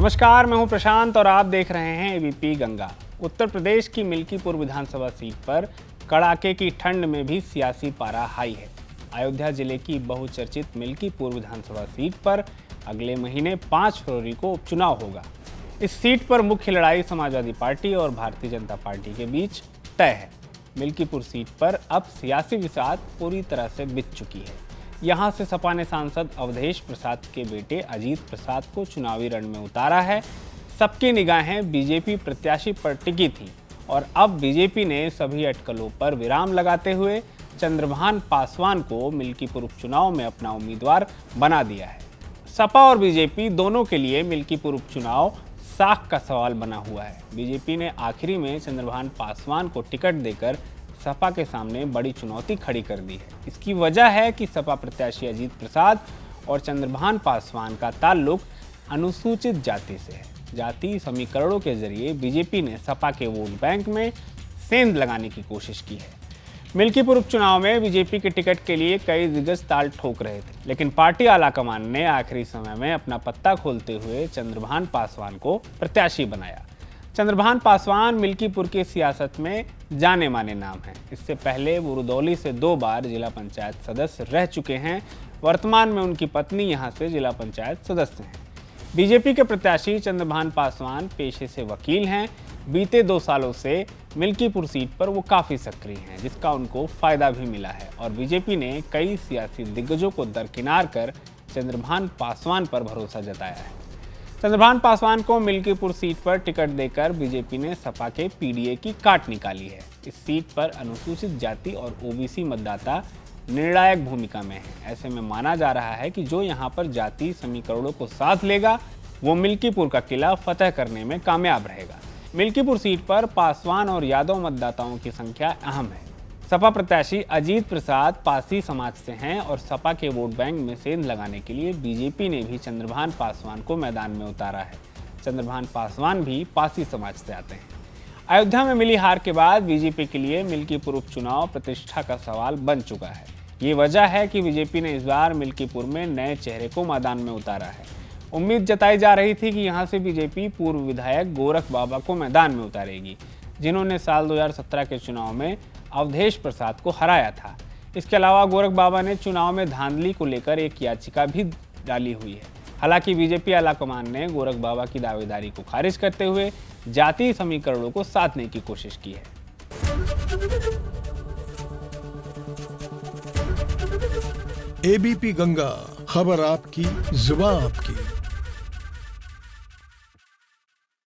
नमस्कार, मैं हूं प्रशांत और आप देख रहे हैं एबीपी गंगा। उत्तर प्रदेश की मिल्कीपुर विधानसभा सीट पर कड़ाके की ठंड में भी सियासी पारा हाई है। अयोध्या जिले की बहुचर्चित मिल्कीपुर विधानसभा सीट पर अगले महीने 5 फरवरी को उपचुनाव होगा। इस सीट पर मुख्य लड़ाई समाजवादी पार्टी और भारतीय जनता पार्टी के बीच तय है। मिल्कीपुर सीट पर अब सियासी विवाद पूरी तरह से बिछ चुकी है। यहां से सपा ने सांसद अवधेश प्रसाद के बेटे अजीत प्रसाद को चुनावी रण में उतारा है। सबकी निगाहें बीजेपी प्रत्याशी पर टिकी थी और अब बीजेपी ने सभी अटकलों पर विराम लगाते हुए चंद्रभान पासवान को मिल्कीपुर उपचुनाव में अपना उम्मीदवार बना दिया है। सपा और बीजेपी दोनों के लिए मिल्कीपुर उपचुनाव साख का सवाल बना हुआ है। बीजेपी ने आखिरी में चंद्रभान पासवान को टिकट देकर सपा के सामने बड़ी चुनौती खड़ी कर दी है। इसकी वजह है कि सपा प्रत्याशी अजीत प्रसाद और चंद्रभान पासवान का ताल्लुक अनुसूचित जाति से है। जाति समीकरणों के जरिए बीजेपी ने सपा के वोट बैंक में सेंध लगाने की कोशिश की है। मिल्कीपुर उपचुनाव में बीजेपी के टिकट के लिए कई दिग्गज ताल ठोक रहे थे, लेकिन पार्टी आलाकमान ने आखिरी समय में अपना पत्ता खोलते हुए चंद्रभान पासवान को प्रत्याशी बनाया। चंद्रभान पासवान मिल्कीपुर की सियासत में जाने माने नाम हैं। इससे पहले वो रुदौली से 2 बार जिला पंचायत सदस्य रह चुके हैं। वर्तमान में उनकी पत्नी यहां से जिला पंचायत सदस्य हैं। बीजेपी के प्रत्याशी चंद्रभान पासवान पेशे से वकील हैं। बीते 2 सालों से मिल्कीपुर सीट पर वो काफ़ी सक्रिय हैं, जिसका उनको फायदा भी मिला है और बीजेपी ने कई सियासी दिग्गजों को दरकिनार कर चंद्रभान पासवान पर भरोसा जताया है। चंद्रभान पासवान को मिल्कीपुर सीट पर टिकट देकर बीजेपी ने सपा के पीडीए की काट निकाली है। इस सीट पर अनुसूचित जाति और ओबीसी मतदाता निर्णायक भूमिका में है। ऐसे में माना जा रहा है कि जो यहां पर जाति समीकरणों को साथ लेगा वो मिल्कीपुर का किला फतह करने में कामयाब रहेगा। मिल्कीपुर सीट पर पासवान और यादव मतदाताओं की संख्या अहम है। सपा प्रत्याशी अजीत प्रसाद पासी समाज से हैं और सपा के वोट बैंक में सेंध लगाने के लिए बीजेपी ने भी चंद्रभान पासवान को मैदान में उतारा है। चंद्रभान पासवान भी पासी समाज से आते हैं। अयोध्या में मिली हार के बाद बीजेपी के लिए मिल्कीपुर उपचुनाव प्रतिष्ठा का सवाल बन चुका है। ये वजह है कि बीजेपी ने इस बार मिल्कीपुर में नए चेहरे को मैदान में उतारा है। उम्मीद जताई जा रही थी कि यहाँ से बीजेपी पूर्व विधायक गोरख बाबा को मैदान में उतारेगी, जिन्होंने साल 2017 के चुनाव में अवधेश प्रसाद को हराया था। इसके अलावा गोरख बाबा ने चुनाव में धांधली को लेकर एक याचिका भी डाली हुई है। हालांकि बीजेपी आलाकमान ने गोरख बाबा की दावेदारी को खारिज करते हुए जातीय समीकरणों को साधने की कोशिश की है। एबीपी गंगा, खबर आपकी, जुबान आपकी।